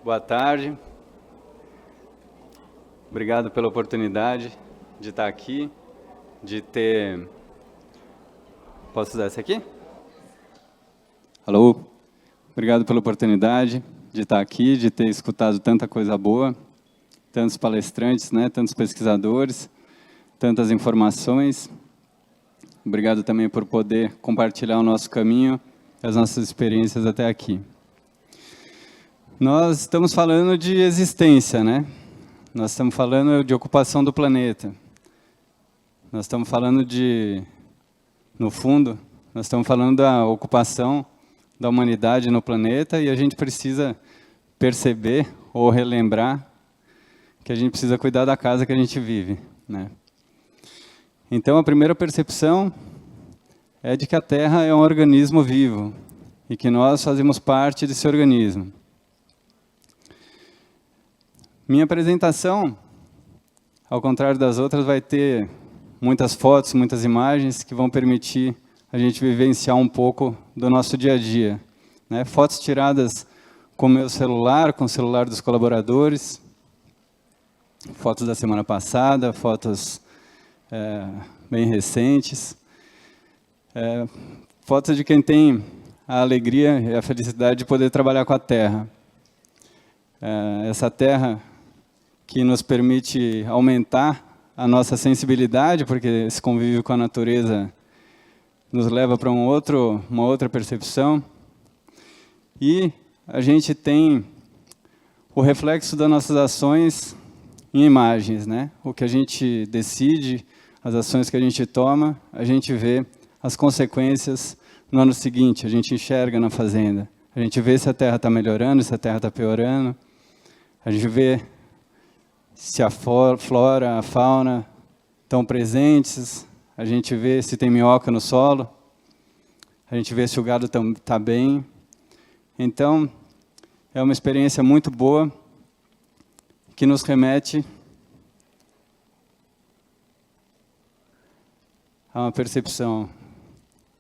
Boa tarde. Obrigado pela oportunidade de estar aqui, de ter... Posso usar esse aqui? Alô? Obrigado pela oportunidade de estar aqui, de ter escutado tanta coisa boa, tantos palestrantes, né, tantos pesquisadores, tantas informações. Obrigado também por poder compartilhar o nosso caminho, as nossas experiências até aqui. Nós estamos falando de existência, né? Nós estamos falando de ocupação do planeta. Nós estamos falando de, no fundo, nós estamos falando da ocupação da humanidade no planeta e a gente precisa perceber ou relembrar que a gente precisa cuidar da casa que a gente vive, né? Então, a primeira percepção é de que a Terra é um organismo vivo e que nós fazemos parte desse organismo. Minha apresentação, ao contrário das outras, vai ter muitas fotos, muitas imagens que vão permitir a gente vivenciar um pouco do nosso dia a dia, né? Fotos tiradas com o meu celular, com o celular dos colaboradores, fotos da semana passada, fotos bem recentes, fotos de quem tem a alegria e a felicidade de poder trabalhar com a Terra. Essa Terra que nos permite aumentar a nossa sensibilidade, porque esse convívio com a natureza nos leva para uma outra percepção. E a gente tem o reflexo das nossas ações em imagens, né? O que a gente decide, as ações que a gente toma, a gente vê as consequências no ano seguinte, a gente enxerga na fazenda. A gente vê se a terra está melhorando, se a terra está piorando. A gente vê se a flora, a fauna estão presentes, a gente vê se tem minhoca no solo, a gente vê se o gado está bem. Então, é uma experiência muito boa que nos remete a uma percepção.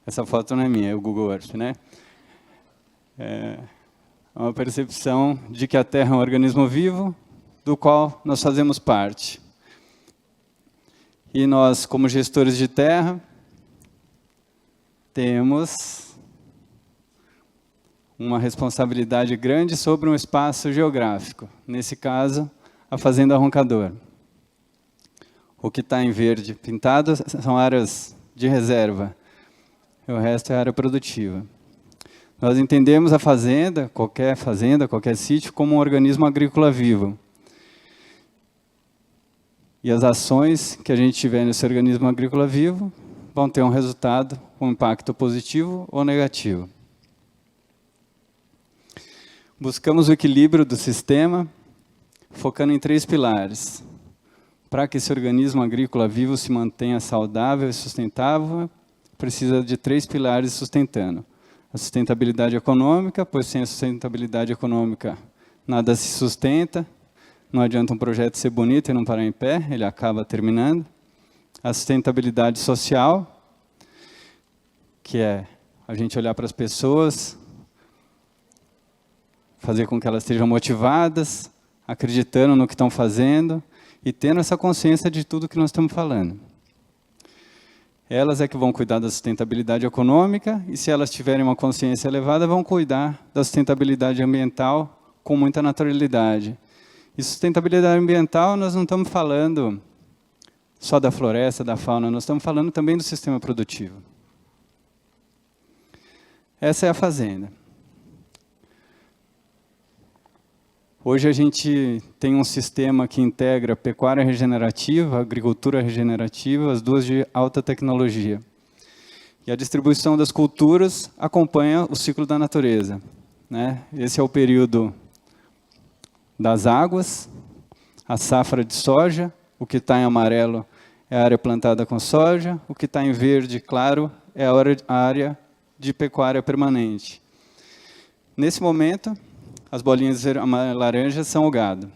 Essa foto não é minha, é o Google Earth, né? É uma percepção de que a Terra é um organismo vivo, do qual nós fazemos parte. E nós, como gestores de terra, temos uma responsabilidade grande sobre um espaço geográfico. Nesse caso, a Fazenda Roncador. O que está em verde pintado são áreas de reserva. O resto é área produtiva. Nós entendemos a fazenda, qualquer sítio, como um organismo agrícola vivo. E as ações que a gente tiver nesse organismo agrícola vivo vão ter um resultado, um impacto positivo ou negativo. Buscamos o equilíbrio do sistema, focando em 3 pilares. Para que esse organismo agrícola vivo se mantenha saudável e sustentável, precisa de 3 pilares sustentando. A sustentabilidade econômica, pois sem a sustentabilidade econômica nada se sustenta. Não adianta um projeto ser bonito e não parar em pé, ele acaba terminando. A sustentabilidade social, que é a gente olhar para as pessoas, fazer com que elas estejam motivadas, acreditando no que estão fazendo e tendo essa consciência de tudo que nós estamos falando. Elas é que vão cuidar da sustentabilidade econômica e, se elas tiverem uma consciência elevada, vão cuidar da sustentabilidade ambiental com muita naturalidade. E sustentabilidade ambiental, nós não estamos falando só da floresta, da fauna, nós estamos falando também do sistema produtivo. Essa é a fazenda. Hoje a gente tem um sistema que integra pecuária regenerativa, agricultura regenerativa, as duas de alta tecnologia. E a distribuição das culturas acompanha o ciclo da natureza, né? Esse é o período das águas, a safra de soja, o que está em amarelo é a área plantada com soja, o que está em verde claro é a área de pecuária permanente. Nesse momento, as bolinhas laranjas são o gado,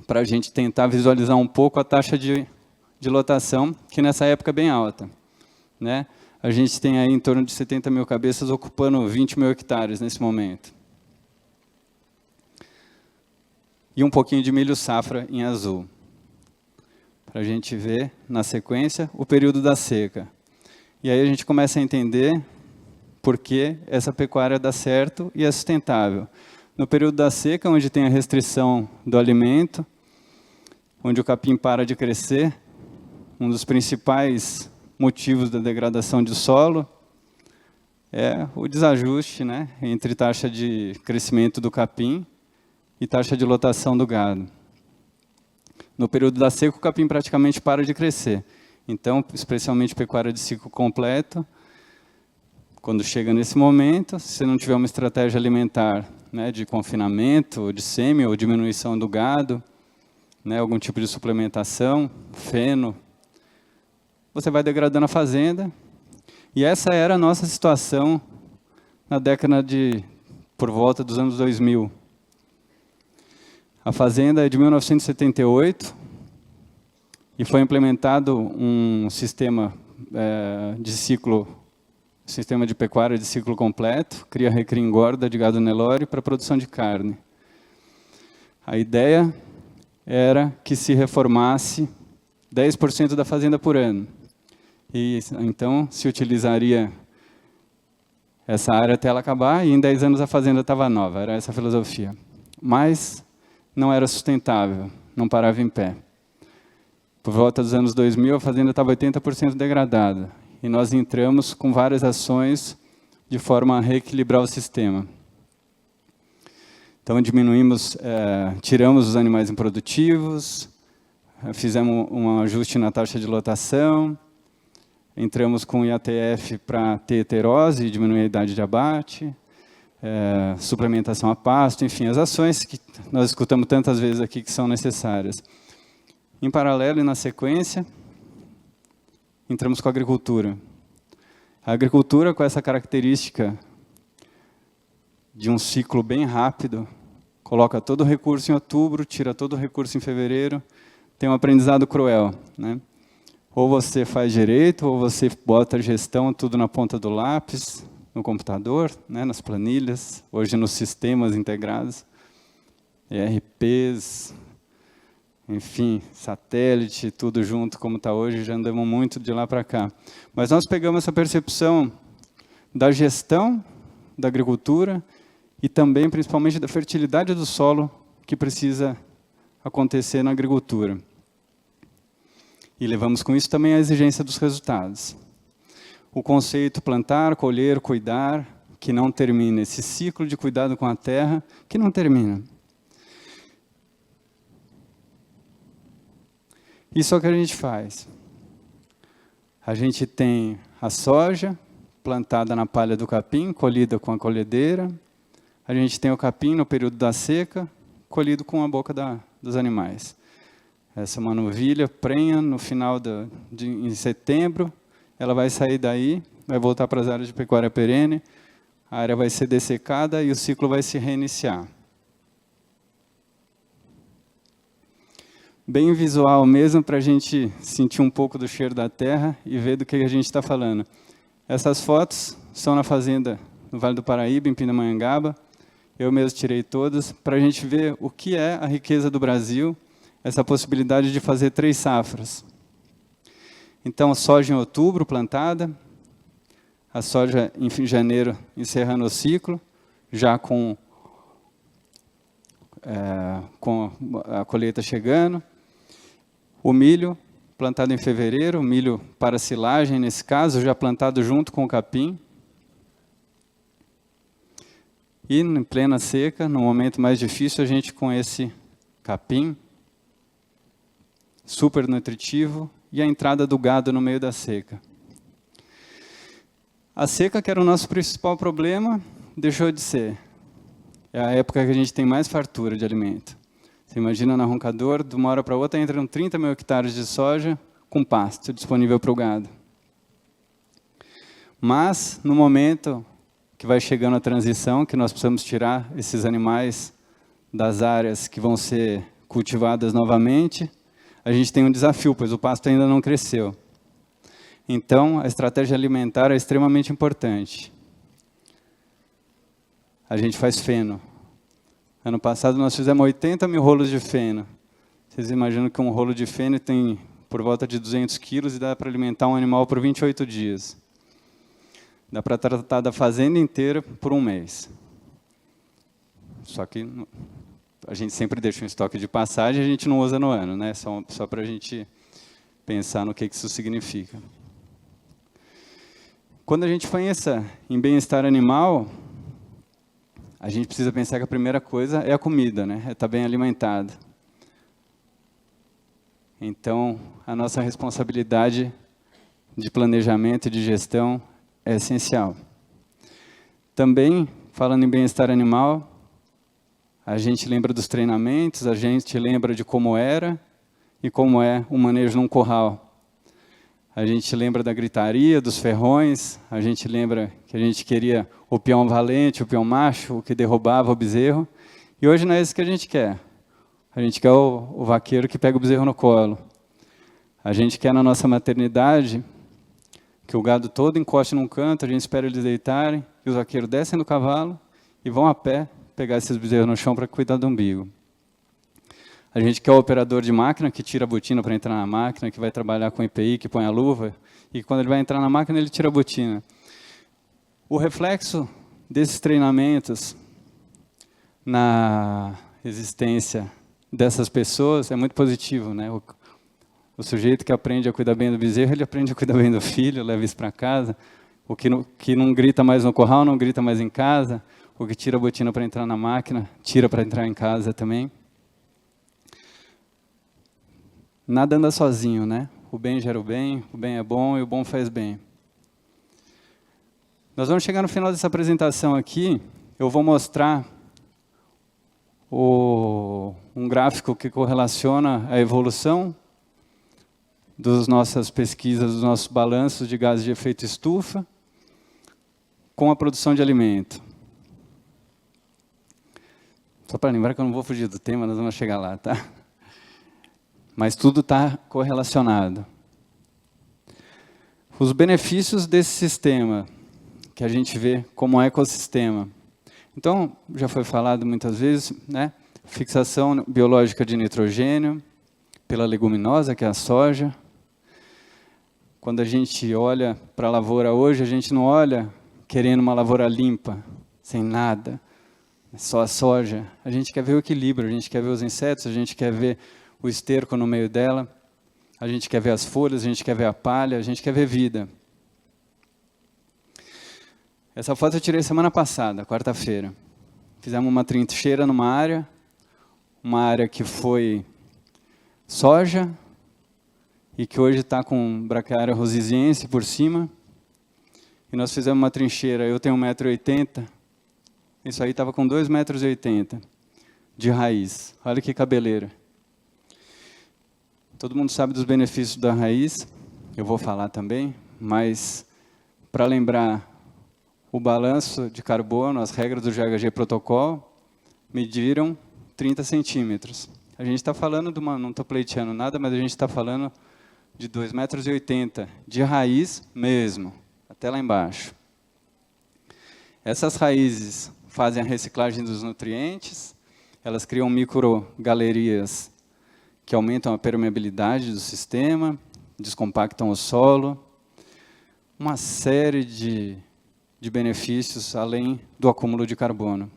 para a gente tentar visualizar um pouco a taxa de lotação, que nessa época é bem alta, né? A gente tem aí em torno de 70 mil cabeças ocupando 20 mil hectares nesse momento. e um pouquinho de milho safra em azul. Para a gente ver, na sequência, o período da seca. E aí a gente começa a entender por que essa pecuária dá certo e é sustentável. No período da seca, onde tem a restrição do alimento, onde o capim para de crescer, um dos principais motivos da degradação do solo é o desajuste, né, entre taxa de crescimento do capim e taxa de lotação do gado. No período da seca, o capim praticamente para de crescer. Então, especialmente pecuária de ciclo completo, quando chega nesse momento, se você não tiver uma estratégia alimentar, né, de confinamento, de sêmen ou diminuição do gado, né, algum tipo de suplementação, feno, você vai degradando a fazenda. E essa era a nossa situação na década por volta dos anos 2000. A fazenda é de 1978 e foi implementado um sistema sistema de pecuária de ciclo completo, cria, recria, engorda de gado Nelore para produção de carne. A ideia era que se reformasse 10% da fazenda por ano. E então se utilizaria essa área até ela acabar e em 10 anos a fazenda estava nova, era essa a filosofia. Mas não era sustentável, não parava em pé. Por volta dos anos 2000, a fazenda estava 80% degradada. E nós entramos com várias ações de forma a reequilibrar o sistema. Então, tiramos os animais improdutivos, fizemos um ajuste na taxa de lotação, entramos com IATF para ter heterose e diminuir a idade de abate, suplementação a pasto, enfim, as ações que nós escutamos tantas vezes aqui que são necessárias. Em paralelo e na sequência, entramos com a agricultura. A agricultura, com essa característica de um ciclo bem rápido, coloca todo o recurso em outubro, tira todo o recurso em fevereiro, tem um aprendizado cruel, né? Ou você faz direito, ou você bota a gestão tudo na ponta do lápis, no computador, né, nas planilhas, hoje nos sistemas integrados, ERPs, enfim, satélite, tudo junto como está hoje, já andamos muito de lá para cá. Mas nós pegamos essa percepção da gestão da agricultura e também, principalmente, da fertilidade do solo que precisa acontecer na agricultura. E levamos com isso também a exigência dos resultados. O conceito plantar, colher, cuidar, que não termina, esse ciclo de cuidado com a terra, que não termina. Isso é o que a gente faz. A gente tem a soja plantada na palha do capim, colhida com a colhedeira. A gente tem o capim no período da seca, colhido com a boca dos animais. Essa é uma novilha prenha no final em setembro. Ela vai sair daí, vai voltar para as áreas de pecuária perene. A área vai ser dessecada e o ciclo vai se reiniciar. Bem visual mesmo, para a gente sentir um pouco do cheiro da terra e ver do que a gente está falando. Essas fotos são na fazenda no Vale do Paraíba, em Pindamonhangaba. Eu mesmo tirei todas, para a gente ver o que é a riqueza do Brasil, essa possibilidade de fazer 3 safras. Então, soja em outubro plantada, a soja em janeiro encerrando o ciclo, já com a colheita chegando. O milho, plantado em fevereiro, milho para silagem, nesse caso, já plantado junto com o capim. E, em plena seca, no momento mais difícil, a gente com esse capim, super nutritivo, e a entrada do gado no meio da seca. A seca, que era o nosso principal problema, deixou de ser. É a época que a gente tem mais fartura de alimento. Você imagina na Roncador, de uma hora para outra, entram 30 mil hectares de soja com pasto disponível para o gado. Mas, no momento que vai chegando a transição, que nós precisamos tirar esses animais das áreas que vão ser cultivadas novamente, a gente tem um desafio, pois o pasto ainda não cresceu. Então, a estratégia alimentar é extremamente importante. A gente faz feno. Ano passado nós fizemos 80 mil rolos de feno. Vocês imaginam que um rolo de feno tem por volta de 200 quilos e dá para alimentar um animal por 28 dias. Dá para tratar da fazenda inteira por um mês. Só que a gente sempre deixa um estoque de passagem e a gente não usa no ano, né? Só para a gente pensar no que isso significa. Quando a gente pensa em bem-estar animal, a gente precisa pensar que a primeira coisa é a comida, né? É estar bem alimentado. Então, a nossa responsabilidade de planejamento e de gestão é essencial. Também, falando em bem-estar animal, a gente lembra dos treinamentos, a gente lembra de como era e como é o manejo num curral. A gente lembra da gritaria, dos ferrões, a gente lembra que a gente queria o peão valente, o peão macho, o que derrubava o bezerro. E hoje não é isso que a gente quer. A gente quer o vaqueiro que pega o bezerro no colo. A gente quer na nossa maternidade que o gado todo encoste num canto, a gente espera eles deitarem, e os vaqueiros descem do cavalo e vão a pé pegar esses bezerros no chão para cuidar do umbigo. A gente quer o operador de máquina que tira a botina para entrar na máquina, que vai trabalhar com EPI, que põe a luva, e quando ele vai entrar na máquina, ele tira a botina. O reflexo desses treinamentos na existência dessas pessoas é muito positivo, né? O sujeito que aprende a cuidar bem do bezerro, ele aprende a cuidar bem do filho, leva isso para casa. O que não grita mais no curral, não grita mais em casa. O que tira a botina para entrar na máquina, tira para entrar em casa também. Nada anda sozinho, né? O bem gera o bem é bom e o bom faz bem. Nós vamos chegar no final dessa apresentação aqui, eu vou mostrar um gráfico que correlaciona a evolução das nossas pesquisas, dos nossos balanços de gases de efeito estufa com a produção de alimento. Só para lembrar que eu não vou fugir do tema, nós vamos chegar lá, tá? Mas tudo está correlacionado. Os benefícios desse sistema, que a gente vê como um ecossistema. Então, já foi falado muitas vezes, né? Fixação biológica de nitrogênio pela leguminosa, que é a soja. Quando a gente olha para a lavoura hoje, a gente não olha querendo uma lavoura limpa, sem nada, só a soja. A gente quer ver o equilíbrio, a gente quer ver os insetos, a gente quer ver o esterco no meio dela, a gente quer ver as folhas, a gente quer ver a palha, a gente quer ver vida. Essa foto eu tirei semana passada, quarta-feira. Fizemos uma trincheira numa área, uma área que foi soja, e que hoje está com braquiária rosiziense por cima. E nós fizemos uma trincheira, eu tenho 1,80 m, isso aí estava com 2,80 m de raiz. Olha que cabeleira. Todo mundo sabe dos benefícios da raiz, eu vou falar também, mas para lembrar o balanço de carbono, as regras do GHG Protocol, mediram 30 centímetros. A gente está falando de não estou pleiteando nada, mas a gente está falando de 2,80 m de raiz mesmo, até lá embaixo. Essas raízes fazem a reciclagem dos nutrientes, elas criam microgalerias que aumentam a permeabilidade do sistema, descompactam o solo, uma série de benefícios além do acúmulo de carbono,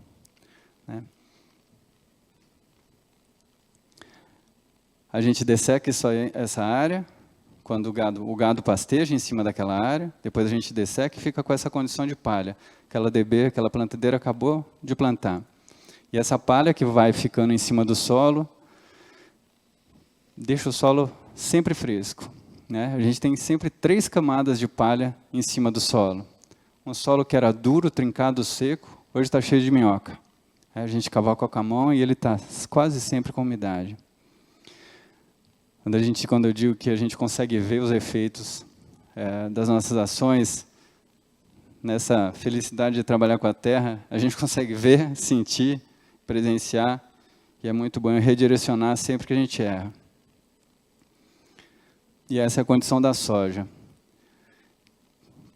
né? A gente desseca essa área, quando o gado pasteja em cima daquela área, depois a gente desseca e fica com essa condição de palha. Aquela DB, aquela plantadeira acabou de plantar. E essa palha que vai ficando em cima do solo, deixa o solo sempre fresco, né? A gente tem sempre 3 camadas de palha em cima do solo. Um solo que era duro, trincado, seco, hoje está cheio de minhoca. A gente cavoca com a mão e ele está quase sempre com umidade. Quando eu digo que a gente consegue ver os efeitos das nossas ações, nessa felicidade de trabalhar com a terra, a gente consegue ver, sentir, presenciar, e é muito bom redirecionar sempre que a gente erra. E essa é a condição da soja,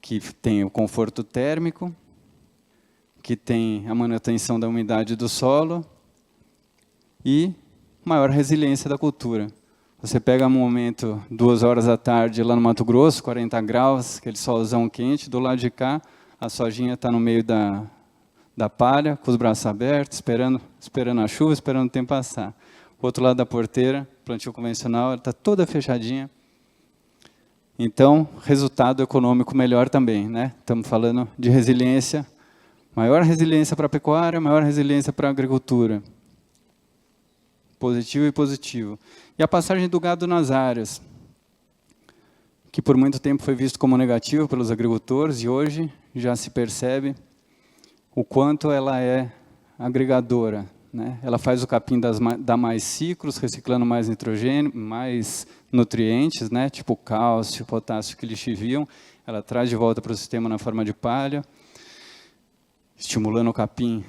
que tem o conforto térmico, que tem a manutenção da umidade do solo e maior resiliência da cultura. Você pega um momento, 2 horas da tarde, lá no Mato Grosso, 40 graus, aquele solzão quente, do lado de cá, a sojinha está no meio da palha, com os braços abertos, esperando a chuva, esperando o tempo passar. O outro lado da porteira, plantio convencional, ela está toda fechadinha. Então, resultado econômico melhor também, né? Estamos falando de resiliência, maior resiliência para a pecuária, maior resiliência para a agricultura. Positivo e positivo. E a passagem do gado nas áreas, que por muito tempo foi visto como negativo pelos agricultores, e hoje já se percebe o quanto ela é agregadora, né? Ela faz o capim dar mais ciclos, reciclando mais nitrogênio, mais nutrientes, né? Tipo cálcio, potássio que lixiviam, ela traz de volta para o sistema na forma de palha, estimulando o capim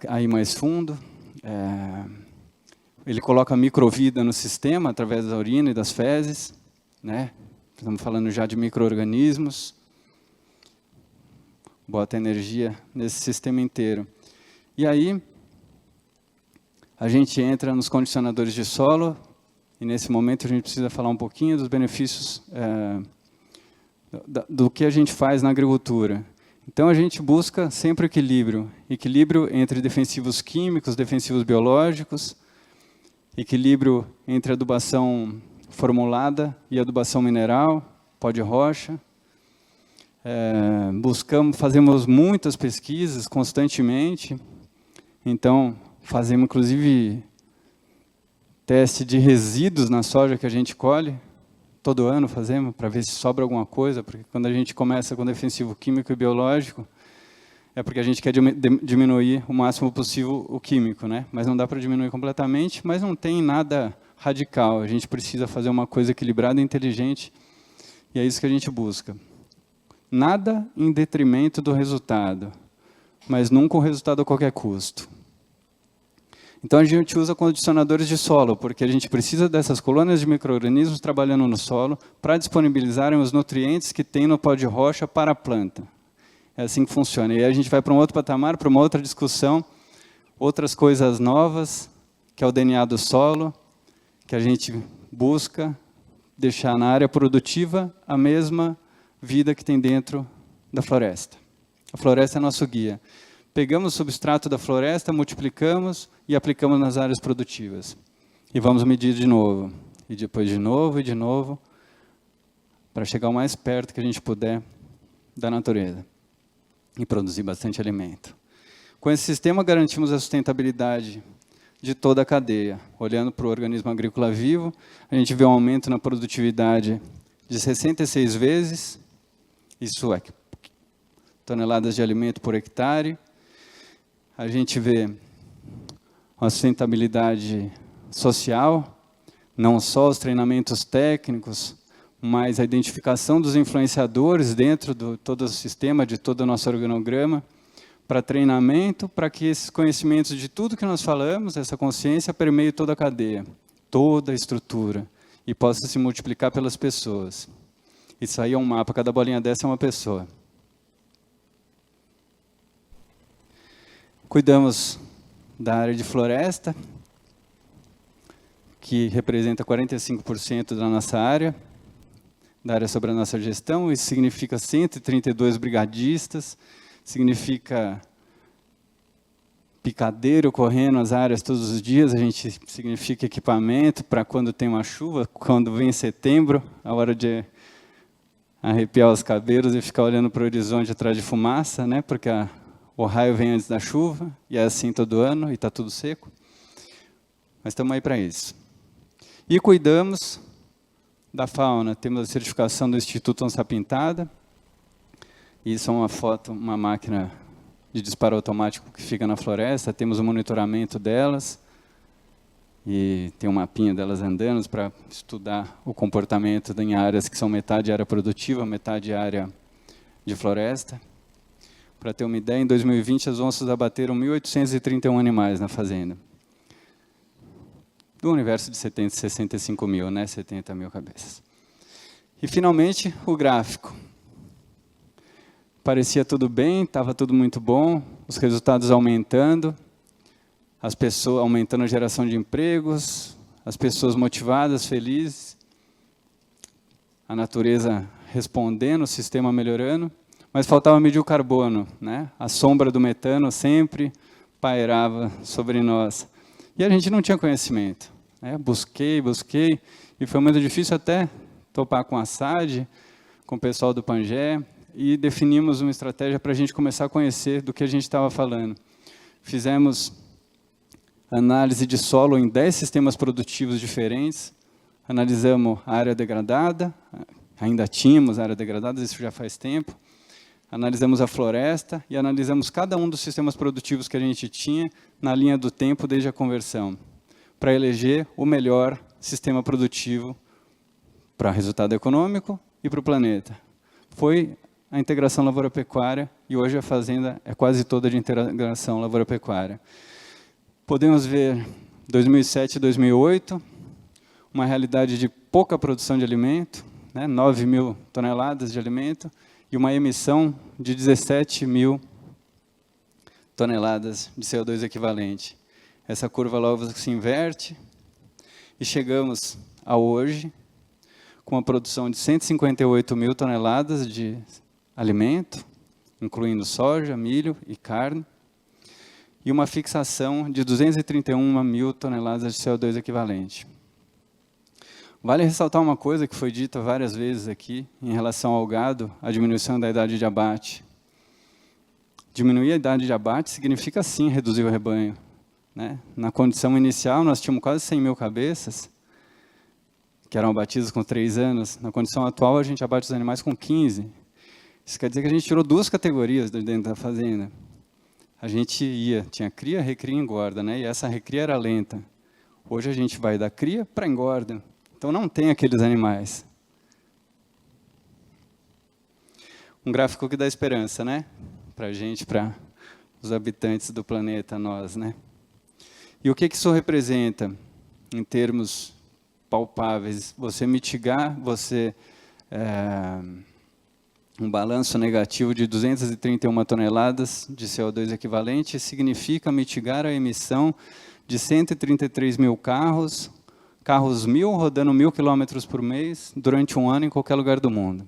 a ir mais fundo. Ele coloca microvida no sistema através da urina e das fezes, né? Estamos falando já de micro-organismos. Bota energia nesse sistema inteiro. E aí, a gente entra nos condicionadores de solo, e nesse momento a gente precisa falar um pouquinho dos benefícios do que a gente faz na agricultura. Então a gente busca sempre equilíbrio entre defensivos químicos, defensivos biológicos, equilíbrio entre adubação formulada e adubação mineral, pó de rocha. Fazemos muitas pesquisas constantemente, então fazemos inclusive teste de resíduos na soja que a gente colhe, todo ano fazemos, para ver se sobra alguma coisa, porque quando a gente começa com defensivo químico e biológico, é porque a gente quer diminuir o máximo possível o químico, né? Mas não dá para diminuir completamente, mas não tem nada radical, a gente precisa fazer uma coisa equilibrada e inteligente, e é isso que a gente busca. Nada em detrimento do resultado, mas nunca o resultado a qualquer custo. Então a gente usa condicionadores de solo, porque a gente precisa dessas colônias de micro-organismos trabalhando no solo para disponibilizarem os nutrientes que tem no pó de rocha para a planta. É assim que funciona. E aí a gente vai para um outro patamar, para uma outra discussão, outras coisas novas, que é o DNA do solo, que a gente busca deixar na área produtiva a mesma vida que tem dentro da floresta. A floresta é nosso guia. Pegamos o substrato da floresta, multiplicamos e aplicamos nas áreas produtivas. E vamos medir de novo. E depois de novo e de novo, para chegar o mais perto que a gente puder da natureza. E produzir bastante alimento. Com esse sistema, garantimos a sustentabilidade de toda a cadeia. Olhando para o organismo agrícola vivo, a gente vê um aumento na produtividade de 66 vezes, isso é, toneladas de alimento por hectare. A gente vê uma sustentabilidade social, não só os treinamentos técnicos, mas a identificação dos influenciadores dentro de todo o sistema, de todo o nosso organograma, para treinamento, para que esses conhecimentos de tudo que nós falamos, essa consciência, permeie toda a cadeia, toda a estrutura, e possa se multiplicar pelas pessoas. Isso aí é um mapa, cada bolinha dessa é uma pessoa. Cuidamos da área de floresta, que representa 45% da nossa área, da área sobre a nossa gestão. Isso significa 132 brigadistas, significa picadeiro correndo as áreas todos os dias, significa equipamento para quando tem uma chuva, quando vem setembro, a hora de arrepiar os cabelos e ficar olhando para o horizonte atrás de fumaça, né? Porque o raio vem antes da chuva, e é assim todo ano, e está tudo seco. Mas estamos aí para isso. E cuidamos da fauna. Temos a certificação do Instituto Onça Pintada. Isso é uma foto, uma máquina de disparo automático que fica na floresta. Temos o monitoramento delas. E tem um mapinha delas andando para estudar o comportamento em áreas que são metade área produtiva, metade área de floresta. Para ter uma ideia, em 2020 as onças abateram 1.831 animais na fazenda. Do universo de 65 mil, né? 70 mil cabeças. E finalmente o gráfico. Parecia tudo bem, estava tudo muito bom, os resultados aumentando. as pessoas aumentando a geração de empregos, as pessoas motivadas, felizes, a natureza respondendo, o sistema melhorando, mas faltava medir o carbono, né? A sombra do metano sempre pairava sobre nós. E a gente não tinha conhecimento, né? Busquei, e foi muito difícil até topar com a SAD, com o pessoal do Pangé, e definimos uma estratégia para a gente começar a conhecer do que a gente estava falando. Fizemos análise de solo em 10 sistemas produtivos diferentes, analisamos a área degradada, ainda tínhamos área degradada, isso já faz tempo, analisamos a floresta e analisamos cada um dos sistemas produtivos que a gente tinha na linha do tempo desde a conversão, para eleger o melhor sistema produtivo para resultado econômico e para o planeta. Foi a integração lavoura-pecuária e hoje a fazenda é quase toda de integração lavoura-pecuária. Podemos ver 2007 e 2008, uma realidade de pouca produção de alimento, né, 9 mil toneladas de alimento, e uma emissão de 17 mil toneladas de CO2 equivalente. Essa curva logo se inverte e chegamos a hoje com uma produção de 158 mil toneladas de alimento, incluindo soja, milho e carne, e uma fixação de 231 mil toneladas de CO2 equivalente. Vale ressaltar uma coisa que foi dita várias vezes aqui, em relação ao gado, a diminuição da idade de abate. Diminuir a idade de abate significa, sim, reduzir o rebanho, né? Na condição inicial, nós tínhamos quase 100 mil cabeças, que eram abatidas com 3 anos. Na condição atual, a gente abate os animais com 15. Isso quer dizer que a gente tirou 2 categorias de dentro da fazenda. A gente tinha cria, recria e engorda, né? E essa recria era lenta. Hoje a gente vai da cria para a engorda. Então não tem aqueles animais. Um gráfico que dá esperança, né? Para a gente, para os habitantes do planeta, nós, né? E o que isso representa em termos palpáveis? Você mitigar, um balanço negativo de 231 toneladas de CO2 equivalente significa mitigar a emissão de 133 mil carros 1.000 rodando 1.000 quilômetros por mês durante um ano em qualquer lugar do mundo.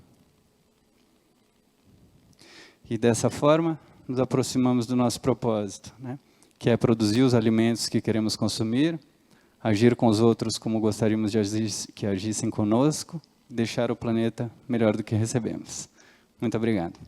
E dessa forma, nos aproximamos do nosso propósito, né? Que é produzir os alimentos que queremos consumir, agir com os outros como gostaríamos que agissem conosco, deixar o planeta melhor do que recebemos. Muito obrigado.